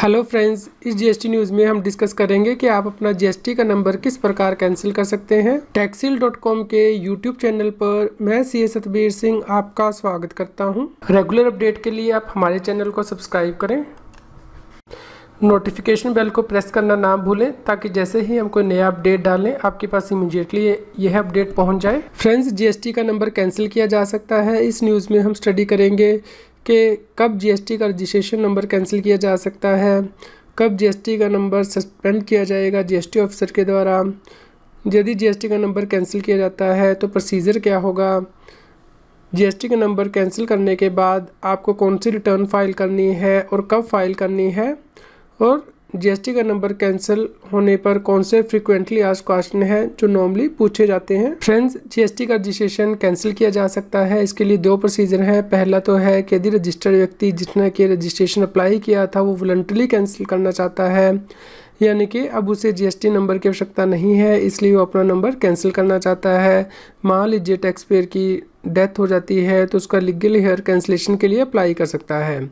Hello friends, इस GST news में हम डिस्कस करेंगे कि आप अपना जीएसटी का नंबर किस प्रकार कैंसिल कर सकते हैं। टैक्सील.com के यूट्यूब चैनल पर मैं सीए सतबीर सिंह आपका स्वागत करता हूं। रेगुलर अपडेट के लिए आप हमारे चैनल को सब्सक्राइब करें, नोटिफिकेशन बेल को प्रेस करना ना भूलें ताकि जैसे ही हम कोई नया अपडेट डालें आपके पास इमीडिएटली यह अपडेट पहुंच जाए। फ्रेंड्स, जीएसटी का नंबर कैंसिल किया जा सकता है। इस न्यूज़ में हम स्टडी करेंगे कि कब जीएसटी का रजिस्ट्रेशन नंबर कैंसिल किया जा सकता है, कब जीएसटी का नंबर सस्पेंड किया जाएगा जीएसटी ऑफिसर के द्वारा, यदि जीएसटी का नंबर कैंसिल किया जाता है तो प्रोसीजर क्या होगा, जीएसटी का नंबर कैंसिल करने के बाद आपको कौन सी रिटर्न फाइल करनी है और कब फाइल करनी है, और जीएसटी का नंबर कैंसिल होने पर कौन से फ्रीक्वेंटली आस्क्ड क्वेश्चन है जो नॉर्मली पूछे जाते हैं। फ्रेंड्स, जीएसटी का रजिस्ट्रेशन कैंसिल किया जा सकता है। इसके लिए दो प्रोसीजर हैं। पहला तो है कि यदि रजिस्टर्ड व्यक्ति जिसने कि रजिस्ट्रेशन अप्लाई किया था वो वॉलंटरी कैंसिल करना चाहता है, यानी कि अब उसे जीएसटी नंबर की आवश्यकता नहीं है, इसलिए वो अपना नंबर कैंसिल करना चाहता है। मान लीजिए टैक्स पेयर की डेथ हो जाती है तो उसका लीगल हेयर कैंसिलेशन के लिए अप्लाई कर सकता है।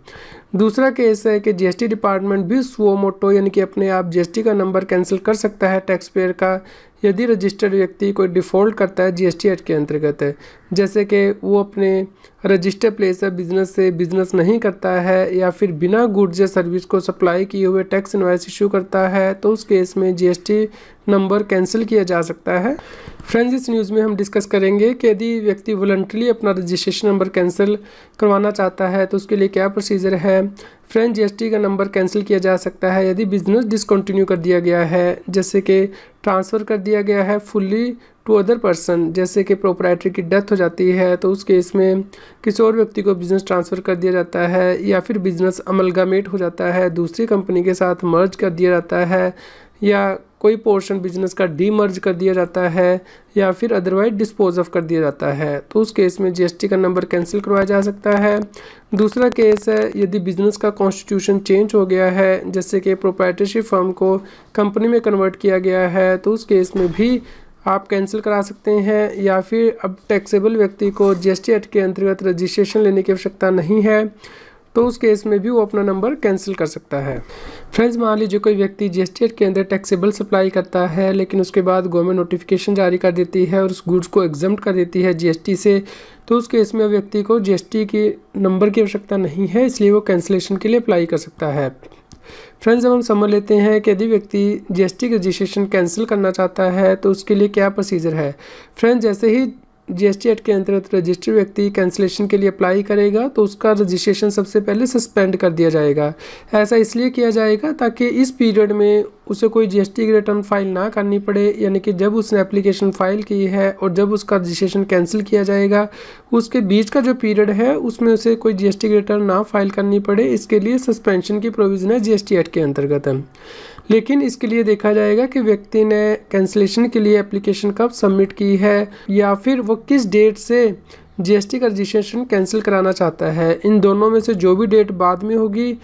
दूसरा केस है कि जीएसटी डिपार्टमेंट भी सुओ मोटो यानी कि अपने आप जीएसटी का नंबर कैंसिल कर सकता है टैक्स पेयर का, यदि रजिस्टर्ड व्यक्ति कोई डिफ़ॉल्ट करता है जीएसटी एक्ट के अंतर्गत है, जैसे कि वो अपने रजिस्टर्ड प्लेस ऑफ बिजनेस से बिजनेस नहीं करता है या फिर बिना गुड्स या सर्विस को सप्लाई किए हुए टैक्स इनवॉइस इशू करता है, तो उस केस में जीएसटी नंबर कैंसिल किया जा सकता है। फ्रेंड्स, इस न्यूज़ में हम डिस्कस करेंगे कि यदि व्यक्ति वॉलंटरी अपना रजिस्ट्रेशन नंबर कैंसिल करवाना चाहता है तो उसके लिए क्या प्रोसीजर है। फ्रेंड्स, जीएसटी का नंबर कैंसिल किया जा सकता है यदि बिजनेस डिसकंटिन्यू कर दिया गया है, जैसे कि ट्रांसफ़र कर दिया गया है फुल्ली टू अदर पर्सन, जैसे कि प्रोप्राइटरी की डेथ हो जाती है तो उस केस में किसी और व्यक्ति को बिज़नेस ट्रांसफ़र कर दिया जाता है, या फिर बिज़नेस अमलगामेट हो जाता है, दूसरी कंपनी के साथ मर्ज कर दिया जाता है, या कोई पोर्शन बिजनेस का डीमर्ज कर दिया जाता है, या फिर अदरवाइज डिस्पोज ऑफ कर दिया जाता है, तो उस केस में जीएसटी का नंबर कैंसिल करवाया जा सकता है। दूसरा केस है यदि बिजनेस का कॉन्स्टिट्यूशन चेंज हो गया है, जैसे कि प्रोप्राइटरशिप फर्म को कंपनी में कन्वर्ट किया गया है, तो उस केस में भी आप कैंसिल करा सकते हैं, या फिर अब टैक्सेबल व्यक्ति को जीएसटी एक्ट के अंतर्गत रजिस्ट्रेशन लेने की आवश्यकता नहीं है, तो उस केस में भी वो अपना नंबर कैंसिल कर सकता है। फ्रेंड्स, मान लीजिए कोई व्यक्ति जीएसटी एक्ट के अंदर टैक्सेबल सप्लाई करता है, लेकिन उसके बाद गवर्नमेंट नोटिफिकेशन जारी कर देती है और उस गुड्स को एग्जम्प्ट कर देती है जीएसटी से, तो उस केस में व्यक्ति को जीएसटी के नंबर की आवश्यकता नहीं है, इसलिए वो कैंसिलेशन के लिए अप्लाई कर सकता है। फ्रेंड्स, अब हम समझ लेते हैं कि यदि व्यक्ति जीएसटी का रजिस्ट्रेशन कैंसिल करना चाहता है तो उसके लिए क्या प्रोसीजर है। फ्रेंड्स, जैसे ही जीएसटी एक्ट के अंतर्गत रजिस्टर्ड व्यक्ति कैंसिलेशन के लिए अप्लाई करेगा तो उसका रजिस्ट्रेशन सबसे पहले सस्पेंड कर दिया जाएगा। ऐसा इसलिए किया जाएगा ताकि इस पीरियड में उसे कोई जीएसटी की रिटर्न फाइल ना करनी पड़े, यानी कि जब उसने एप्लीकेशन फाइल की है और जब उसका रजिस्ट्रेशन कैंसिल किया जाएगा उसके बीच का जो पीरियड है उसमें उसे कोई जीएसटी की रिटर्न ना फाइल करनी पड़े। इसके लिए सस्पेंशन की प्रोविज़न है जीएसटी एक्ट के अंतर्गत। लेकिन इसके लिए देखा जाएगा कि व्यक्ति ने कैंसिलेशन के लिए एप्लीकेशन कब सबमिट की है, या फिर वो किस डेट से जीएसटी का रजिस्ट्रेशन कैंसिल कराना चाहता है। इन दोनों में से जो भी डेट बाद में होगी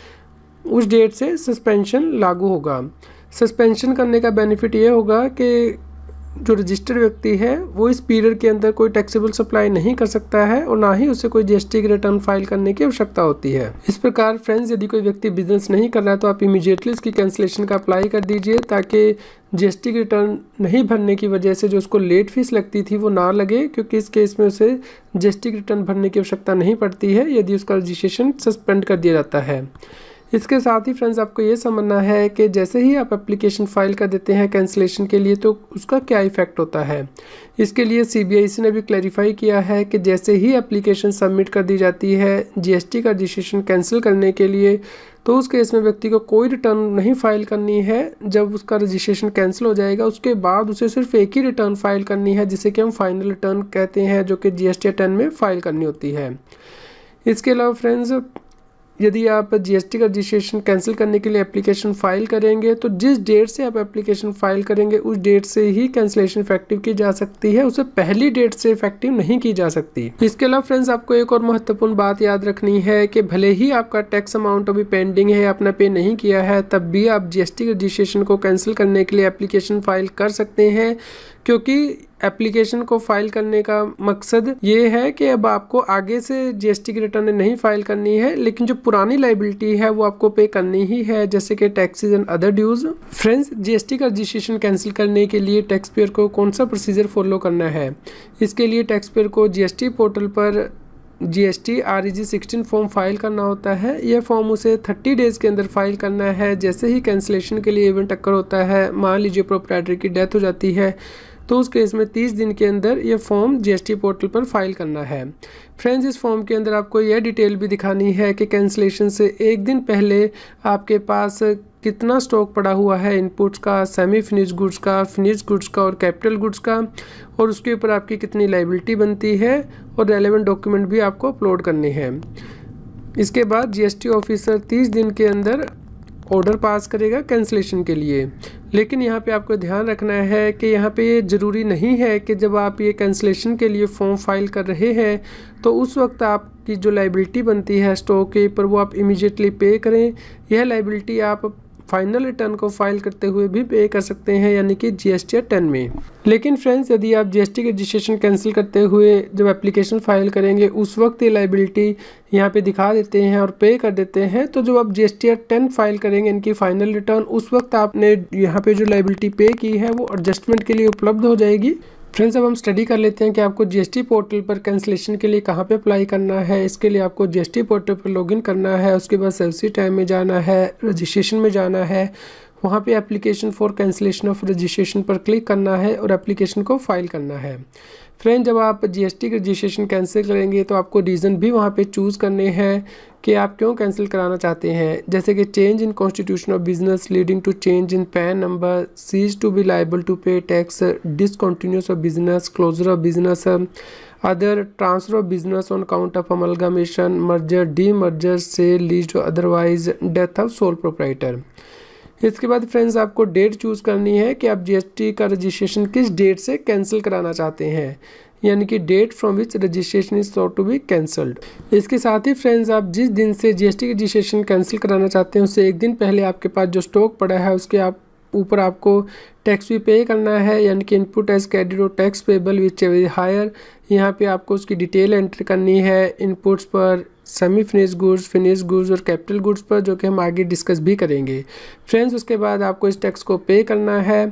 उस डेट से सस्पेंशन लागू होगा। सस्पेंशन करने का बेनिफिट ये होगा कि जो रजिस्टर्ड व्यक्ति है वो इस पीरियड के अंदर कोई टैक्सेबल सप्लाई नहीं कर सकता है और ना ही उसे कोई जीएसटी की रिटर्न फाइल करने की आवश्यकता होती है। इस प्रकार फ्रेंड्स, यदि कोई व्यक्ति बिजनेस नहीं कर रहा है तो आप इमीडिएटली इसकी कैंसिलेशन का अप्लाई कर दीजिए ताकि जीएसटी की रिटर्न नहीं भरने की वजह से जो उसको लेट फीस लगती थी वो ना लगे, क्योंकि इस केस में उसे जीएसटी की रिटर्न भरने की आवश्यकता नहीं पड़ती है यदि उसका रजिस्ट्रेशन सस्पेंड कर दिया जाता है। इसके साथ ही फ्रेंड्स, आपको ये समझना है कि जैसे ही आप एप्लीकेशन फाइल कर देते हैं कैंसिलेशन के लिए तो उसका क्या इफ़ेक्ट होता है। इसके लिए सीबीआईसी ने भी क्लैरिफाई किया है कि जैसे ही एप्लीकेशन सबमिट कर दी जाती है जीएसटी का रजिस्ट्रेशन कैंसिल करने के लिए, तो उस केस में व्यक्ति को कोई रिटर्न नहीं फाइल करनी है। जब उसका रजिस्ट्रेशन कैंसिल हो जाएगा उसके बाद उसे सिर्फ एक ही रिटर्न फाइल करनी है, जिसे कि हम फाइनल रिटर्न कहते हैं, जो कि जीएसटी 10 में फाइल करनी होती है। इसके अलावा फ्रेंड्स, यदि आप जीएसटी का रजिस्ट्रेशन कैंसिल करने के लिए एप्लीकेशन फाइल करेंगे तो जिस डेट से आप एप्लीकेशन फाइल करेंगे उस डेट से ही कैंसिलेशन इफेक्टिव की जा सकती है, उसे पहली डेट से इफेक्टिव नहीं की जा सकती। इसके अलावा फ्रेंड्स, आपको एक और महत्वपूर्ण बात याद रखनी है कि भले ही आपका टैक्स अमाउंट अभी पेंडिंग है, आपने पे नहीं किया है, तब भी आप जीएसटी रजिस्ट्रेशन को कैंसिल करने के लिए एप्लीकेशन फाइल कर सकते हैं, क्योंकि एप्लीकेशन को फाइल करने का मकसद ये है कि अब आपको आगे से जीएसटी की रिटर्न नहीं फाइल करनी है, लेकिन जो पुरानी लाइबिलिटी है वो आपको पे करनी ही है, जैसे कि taxes and other dues. Friends, GST का रजिस्ट्रेशन कैंसिल करने के लिए टैक्स पेयर को कौन सा प्रोसीजर फॉलो करना है? इसके लिए टैक्स पेयर को जीएसटी पोर्टल पर GST REG 16 फॉर्म फाइल करना होता है। यह फॉर्म उसे 30 डेज़ के अंदर फाइल करना है। जैसे ही कैंसिलेशन के लिए इवेंट अक्कर होता है, मान लीजिए प्रोप्राइटर की डेथ हो जाती है, तो उस केस में 30 दिन के अंदर यह फॉर्म जीएसटी पोर्टल पर फाइल करना है। फ्रेंड्स, इस फॉर्म के अंदर आपको यह डिटेल भी दिखानी है कि कैंसिलेशन से एक दिन पहले आपके पास कितना स्टॉक पड़ा हुआ है इनपुट्स का, सेमी फिनिश गुड्स का, फिनिश गुड्स का और कैपिटल गुड्स का, और उसके ऊपर आपकी कितनी लाइबिलिटी बनती है, और रेलेवेंट डॉक्यूमेंट भी आपको अपलोड करने हैं। इसके बाद जीएसटी ऑफिसर 30 दिन के अंदर ऑर्डर पास करेगा कैंसिलेशन के लिए। लेकिन यहाँ पे आपको ध्यान रखना है कि यहाँ पे ये ज़रूरी नहीं है कि जब आप ये कैंसिलेशन के लिए फॉर्म फाइल कर रहे हैं तो उस वक्त आपकी जो लाइबिलिटी बनती है स्टॉक के ऊपर वो आप इमीडिएटली पे करें। यह लाइबिलिटी आप फाइनल रिटर्न को फाइल करते हुए भी पे कर सकते हैं, यानी कि जीएसटी 10 में। लेकिन फ्रेंड्स, यदि आप जीएसटी के रजिस्ट्रेशन कैंसिल करते हुए जब एप्लीकेशन फाइल करेंगे उस वक्त ये लाइबिलिटी यहाँ पे दिखा देते हैं और पे कर देते हैं, तो जब आप जीएसटी 10 फाइल करेंगे इनकी फाइनल रिटर्न, उस वक्त आपने यहाँ पे जो लाइबिलिटी पे की है वो एडजस्टमेंट के लिए उपलब्ध हो जाएगी। फ्रेंड्स, अब हम स्टडी कर लेते हैं कि आपको जीएसटी पोर्टल पर कैंसिलेशन के लिए कहाँ पे अप्लाई करना है। इसके लिए आपको जीएसटी पोर्टल पर लॉगिन करना है, उसके बाद सर्विस टाइम में जाना है, रजिस्ट्रेशन में जाना है, वहाँ पे application for cancellation of registration पर क्लिक करना है और एप्लीकेशन को फाइल करना है। फ्रेंड, जब आप जीएसटी के रजिस्ट्रेशन कैंसिल करेंगे तो आपको रीज़न भी वहाँ पे चूज़ करने हैं कि आप क्यों कैंसिल कराना चाहते हैं, जैसे कि change in constitution of business leading to change in PAN number, cease to be liable to pay tax, discontinuous of business, closure of business, other transfer of business on count of amalgamation, merger, demerger, sale, lease, otherwise death of sole proprietor. इसके बाद friends, आपको date choose करनी है कि आप GST का registration किस date से कैंसिल कराना चाहते हैं, यानी कि date from which registration is sought to be cancelled. इसके साथ ही फ्रेंड्स, आप जिस दिन से जीएसटी रजिस्ट्रेशन कैंसिल कराना चाहते हैं उससे एक दिन पहले आपके पास जो स्टॉक पड़ा है उसके ऊपर आपको टैक्स भी पे करना है, यानी कि इनपुट एज क्रेडिट और tax payable which every higher. यहाँ पे आपको उसकी डिटेल एंटर करनी है इनपुट्स पर, सेमी फिनिश गुड्स और कैपिटल गुड्स पर, जो कि हम आगे डिस्कस भी करेंगे। फ्रेंड्स, उसके बाद आपको इस टैक्स को पे करना है।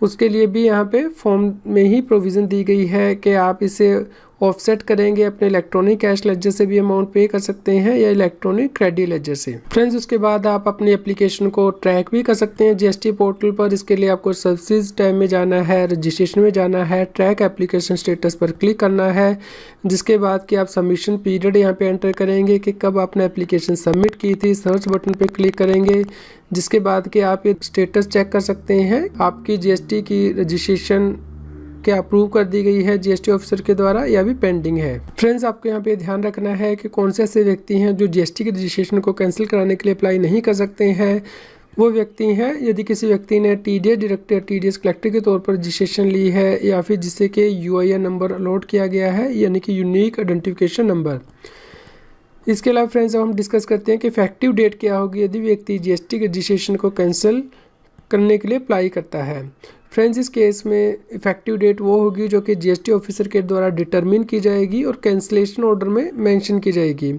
उसके लिए भी यहाँ पे फॉर्म में ही प्रोविज़न दी गई है कि आप इसे ऑफसेट करेंगे, अपने इलेक्ट्रॉनिक कैश लेजर से भी अमाउंट पे कर सकते हैं या इलेक्ट्रॉनिक क्रेडिट लेजर से। फ्रेंड्स, उसके बाद आप अपनी एप्लीकेशन को ट्रैक भी कर सकते हैं जीएसटी पोर्टल पर। इसके लिए आपको सर्विसेज टैब में जाना है, रजिस्ट्रेशन में जाना है, ट्रैक एप्लीकेशन स्टेटस पर क्लिक करना है, जिसके बाद कि आप सबमिशन पीरियड यहाँ पे एंटर करेंगे कि कब आपने एप्लीकेशन सबमिट की थी। सर्च बटन पे क्लिक करेंगे, जिसके बाद कि आप ये स्टेटस चेक कर सकते हैं आपकी जीएसटी की रजिस्ट्रेशन क्या अप्रूव कर दी गई है जीएसटी ऑफिसर के द्वारा या भी पेंडिंग है। फ्रेंड्स, आपको यहाँ पे ध्यान रखना है कि कौन से ऐसे व्यक्ति हैं जो जीएसटी के रजिस्ट्रेशन को कैंसिल कराने के लिए अप्लाई नहीं कर सकते हैं। वो व्यक्ति हैं यदि किसी व्यक्ति ने टीडीएस डायरेक्टर, टीडीएस कलेक्टर के तौर पर रजिस्ट्रेशन ली है, या फिर जिसे कि यूआईएन नंबर अलॉट किया गया है, यानी कि यूनिक आइडेंटिफिकेशन नंबर। इसके अलावा फ्रेंड्स, अब हम डिस्कस करते हैं कि इफेक्टिव डेट क्या होगी यदि व्यक्ति जीएसटी के रजिस्ट्रेशन को कैंसिल करने के लिए अप्लाई करता है। फ्रेंड्स, इस केस में इफेक्टिव डेट वो होगी जो कि जीएसटी ऑफिसर के द्वारा डिटरमिन की जाएगी और कैंसिलेशन ऑर्डर में मेंशन की जाएगी।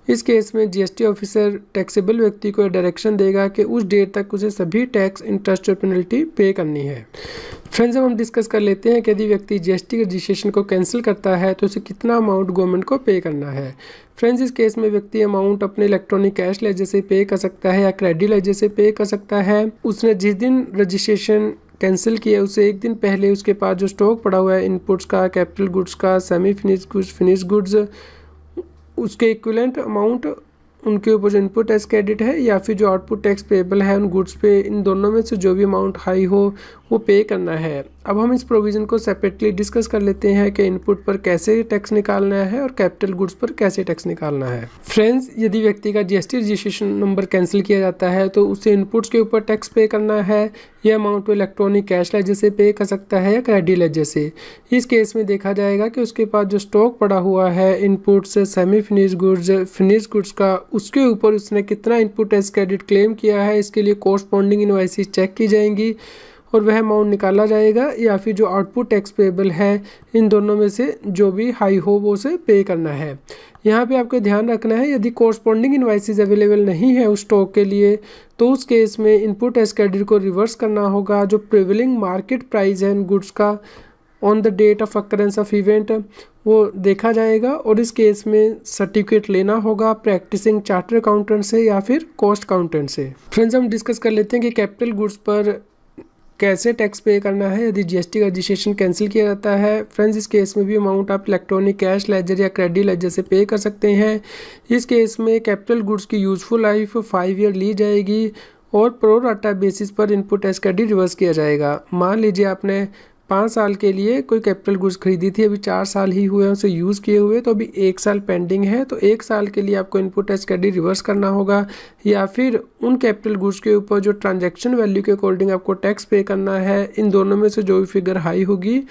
इस केस में जीएसटी ऑफिसर टैक्सेबल व्यक्ति को डायरेक्शन देगा कि उस डेट तक उसे सभी टैक्स, इंटरेस्ट और पेनल्टी पे करनी है। फ्रेंड्स, अब हम डिस्कस कर लेते हैं कि यदि व्यक्ति जीएसटी के रजिस्ट्रेशन को कैंसिल करता है तो उसे कितना अमाउंट गवर्नमेंट को पे करना है। फ्रेंड्स, इस केस में व्यक्ति अमाउंट अपने इलेक्ट्रॉनिक कैश लेजर से पे कर सकता है या क्रेडिट लेजर से पे कर सकता है। उसने जिस दिन रजिस्ट्रेशन कैंसिल किया उससे एक दिन पहले उसके पास जो स्टॉक पड़ा हुआ है इनपुट्स का, कैपिटल गुड्स का, semi finish goods, finish goods, उसके इक्विवेलेंट अमाउंट उनके ऊपर जो इनपुट टैक्स क्रेडिट है या फिर जो आउटपुट टैक्स पेबल है उन गुड्स पे, इन दोनों में से जो भी अमाउंट हाई हो वो पे करना है। अब हम इस प्रोविज़न को सेपरेटली डिस्कस कर लेते हैं कि इनपुट पर कैसे टैक्स निकालना है और कैपिटल गुड्स पर कैसे टैक्स निकालना है। फ्रेंड्स, यदि व्यक्ति का जीएसटी रजिस्ट्रेशन नंबर कैंसिल किया जाता है तो उसे इनपुट्स के ऊपर टैक्स पे करना है। यह अमाउंट वो इलेक्ट्रॉनिक कैश लेजर से पे कर सकता है या क्रेडिट लेजर से। इस केस में देखा जाएगा कि उसके पास जो स्टॉक पड़ा हुआ है इनपुट्स, सेमी फिनिश गुड्स का, उसके ऊपर उसने कितना इनपुट टैक्स क्रेडिट क्लेम किया है। इसके लिए कोरस्पॉन्डिंग इनवॉइसेस चेक की जाएंगी और वह अमाउंट निकाला जाएगा, या फिर जो आउटपुट टैक्स पेबल है इन दोनों में से जो भी हाई हो वो उसे पे करना है। यहाँ पे आपको ध्यान रखना है, यदि कोरस्पॉन्डिंग इनवाइसेस अवेलेबल नहीं है उस स्टॉक के लिए तो उस केस में इनपुट टैक्स क्रेडिट को रिवर्स करना होगा। जो प्रिवेलिंग मार्केट प्राइस है इन गुड्स का on the date of occurrence of event वो देखा जाएगा, और इस केस में सर्टिफिकेट लेना होगा प्रैक्टिसिंग चार्टर अकाउंटेंट से या फिर कॉस्ट अकाउंटेंट से। फ्रेंड्स, हम डिस्कस कर लेते हैं कि कैपिटल गुड्स पर कैसे टैक्स पे करना है यदि जीएसटी का रजिस्ट्रेशन कैंसिल किया जाता है। फ्रेंड्स, इस केस में भी अमाउंट आप इलेक्ट्रॉनिक कैश लेजर या क्रेडिट लेजर से पे कर सकते हैं। इस केस में कैपिटल गुड्स की यूजफुल लाइफ 5 ईयर ली जाएगी और प्रो राटा बेसिस पर इनपुट टैक्स क्रेडिट रिवर्स किया जाएगा। मान लीजिए आपने 5 साल के लिए कोई कैपिटल गुड्स खरीदी थी, अभी 4 साल ही हुए हैं उसे यूज़ किए हुए, तो अभी 1 साल पेंडिंग है, तो 1 साल के लिए आपको इनपुट टैक्स क्रेडिट रिवर्स करना होगा, या फिर उन कैपिटल गुड्स के ऊपर जो ट्रांजैक्शन वैल्यू के अकॉर्डिंग आपको टैक्स पे करना है, इन दोनों में से जो भी फिगर हाई होगी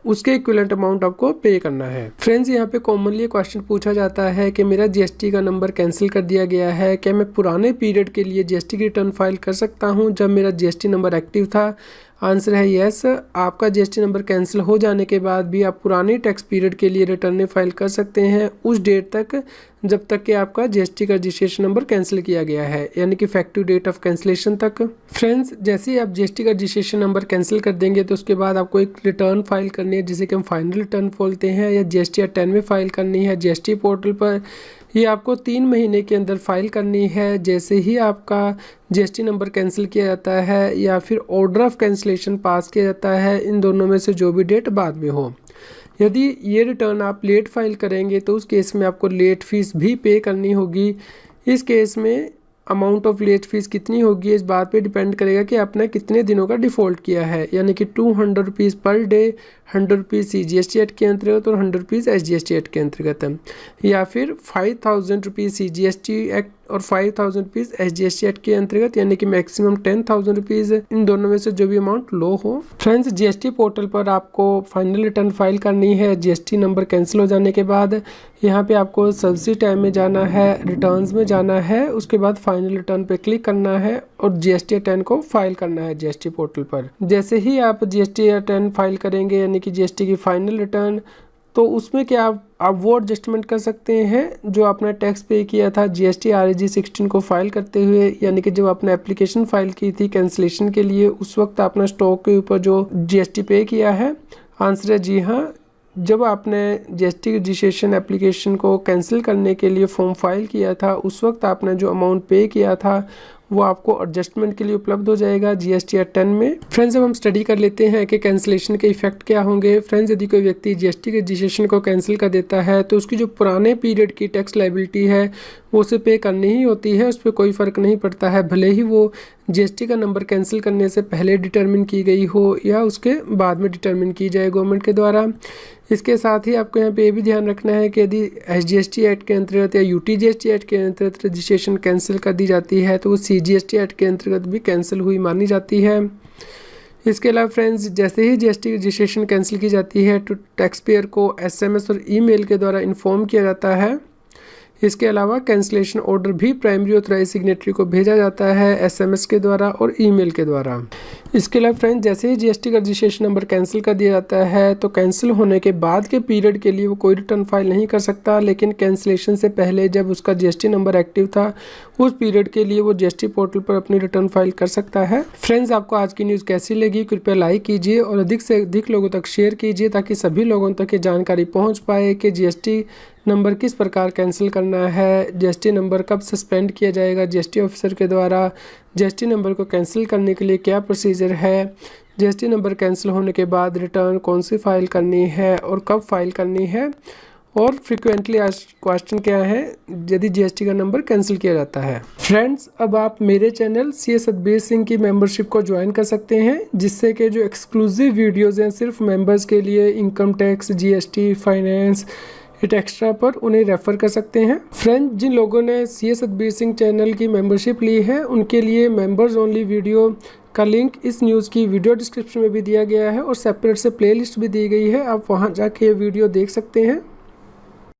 उसके इक्विवेलेंट अमाउंट आपको पे करना है। फ्रेंड्स, यहाँ पे कॉमनली क्वेश्चन पूछा जाता है कि मेरा जीएसटी का नंबर कैंसिल कर दिया गया है, क्या मैं पुराने पीरियड के लिए जीएसटी की रिटर्न फाइल कर सकता हूँ जब मेरा जीएसटी नंबर एक्टिव था। आंसर है यस। आपका जीएसटी नंबर कैंसिल हो जाने के बाद भी आप पुराने टैक्स पीरियड के लिए रिटर्न फाइल कर सकते हैं उस डेट तक जब तक कि आपका जीएसटी का रजिस्ट्रेशन नंबर कैंसिल किया गया है, यानी कि इफेक्टिव डेट ऑफ कैंसिलेशन तक। फ्रेंड्स, जैसे ही आप जीएसटी का रजिस्ट्रेशन नंबर कैंसिल कर देंगे तो उसके बाद आपको एक रिटर्न फाइल करनी है जिसे कि हम फाइनल रिटर्न बोलते हैं, या जीएसटी 10 में फाइल करनी है जीएसटी पोर्टल पर। ये आपको 3 महीने के अंदर फाइल करनी है। जैसे ही आपका जीएसटी नंबर कैंसिल किया जाता है या फिर ऑर्डर ऑफ कैंसिलेशन पास किया जाता है, इन दोनों में से जो भी डेट बाद में हो। यदि ये रिटर्न आप लेट फाइल करेंगे तो उस केस में आपको लेट फीस भी पे करनी होगी। इस केस में अमाउंट ऑफ लेट फीस कितनी होगी इस बात पे डिपेंड करेगा कि आपने कितने दिनों का डिफ़ॉल्ट किया है, यानी कि 200 rupees per day, 100 rupees CGST act के अंतर्गत और 100 रुपीज़ SGST एक्ट के अंतर्गत, या फिर 5000 रुपीज़ CGST एक्ट और 5000 रुपीज़ SGST एक्ट के अंतर्गत, यानी कि मैक्सिमम 10,000 रुपीज़। इन दोनों में से जो भी अमाउंट लो हो। फ्रेंड्स, जीएसटी पोर्टल पर आपको फाइनल रिटर्न फाइल करनी है जीएसटी नंबर कैंसिल हो जाने के बाद। यहाँ पे आपको सब्सिडी टाइम में जाना है, रिटर्न्स में जाना है, उसके बाद फाइनल रिटर्न पे क्लिक करना है और जीएसटी 10 को फाइल करना है जीएसटी पोर्टल पर। जैसे ही आप जीएसटी 10 फाइल करेंगे, यानी कि जीएसटी की फाइनल रिटर्न, तो उसमें क्या आप वो एडजस्टमेंट कर सकते हैं जो आपने टैक्स पे किया था जीएसटी RAG 16 को फाइल करते हुए, यानी कि जब आपने एप्लीकेशन फाइल की थी कैंसिलेशन के लिए उस वक्त आपने स्टॉक के ऊपर जो जीएसटी पे किया है। आंसर है जी हाँ। जब आपने जीएसटी रजिस्ट्रेशन एप्लीकेशन को कैंसिल करने के लिए फॉर्म फाइल किया था उस वक्त आपने जो अमाउंट पे किया था वो आपको एडजस्टमेंट के लिए उपलब्ध हो जाएगा जीएसटी 10 में। फ्रेंड्स, अब हम स्टडी कर लेते हैं कि कैंसिलेशन के इफेक्ट क्या होंगे। फ्रेंड्स, यदि कोई व्यक्ति जीएसटी के रजिस्ट्रेशन को कैंसिल कर देता है तो उसकी जो पुराने पीरियड की टैक्स लायबिलिटी है वो उसे पे करनी ही होती है, उस पर कोई फ़र्क नहीं पड़ता है, भले ही वो जीएसटी का नंबर कैंसिल करने से पहले डिटरमिन की गई हो या उसके बाद में डिटरमिन की जाए गवर्नमेंट के द्वारा। इसके साथ ही आपको यहाँ पे ये भी ध्यान रखना है कि यदि SGST एक्ट के अंतर्गत या UTGST एक्ट के अंतर्गत रजिस्ट्रेशन कैंसिल कर दी जाती है तो वो CGST एक्ट के अंतर्गत भी कैंसिल हुई मानी जाती है। इसके अलावा फ्रेंड्स, जैसे ही जीएसटी रजिस्ट्रेशन कैंसिल की जाती है तो टैक्स पेयर को SMS और ईमेल के द्वारा इन्फॉर्म किया जाता है। इसके अलावा कैंसिलेशन ऑर्डर भी प्राइमरी ऑथराइज सिग्नेटरी को भेजा जाता है SMS के द्वारा और ईमेल के द्वारा। इसके अलावा फ्रेंड्स, जैसे ही जीएसटी का रजिस्ट्रेशन नंबर कैंसिल कर दिया जाता है तो कैंसिल होने के बाद के पीरियड के लिए वो कोई रिटर्न फाइल नहीं कर सकता, लेकिन कैंसिलेशन से पहले जब उसका जीएसटी नंबर एक्टिव था उस पीरियड के लिए वो जीएसटी पोर्टल पर अपनी रिटर्न फाइल कर सकता है। फ्रेंड्स, आपको आज की न्यूज़ कैसी लगी कृपया लाइक कीजिए और अधिक से अधिक लोगों तक शेयर कीजिए ताकि सभी लोगों तक ये जानकारी पहुँच पाए कि जीएसटी नंबर किस प्रकार कैंसिल करना है, जीएसटी नंबर कब सस्पेंड किया जाएगा जीएसटी ऑफिसर के द्वारा, जीएसटी नंबर को कैंसिल करने के लिए क्या प्रोसीजर है, जीएसटी नंबर कैंसिल होने के बाद रिटर्न कौन सी फाइल करनी है और कब फाइल करनी है, और फ्रिक्वेंटली क्वेश्चन क्या है यदि जीएसटी का नंबर कैंसिल किया जाता है। फ्रेंड्स, अब आप मेरे चैनल CS सतबीर सिंह की मेंबरशिप को ज्वाइन कर सकते हैं, जिससे कि जो एक्सक्लूसिव वीडियोज़ हैं सिर्फ मेंबर्स के लिए, income tax, GST, finance, it extra पर उन्हें रेफ़र कर सकते हैं। फ्रेंड, जिन लोगों ने CS सतबीर सिंह चैनल की मेंबरशिप ली है उनके लिए मेंबर्स ओनली वीडियो का लिंक इस न्यूज़ की वीडियो डिस्क्रिप्शन में भी दिया गया है और सेपरेट से प्लेलिस्ट भी दी गई है, आप वहां जाके ये वीडियो देख सकते हैं।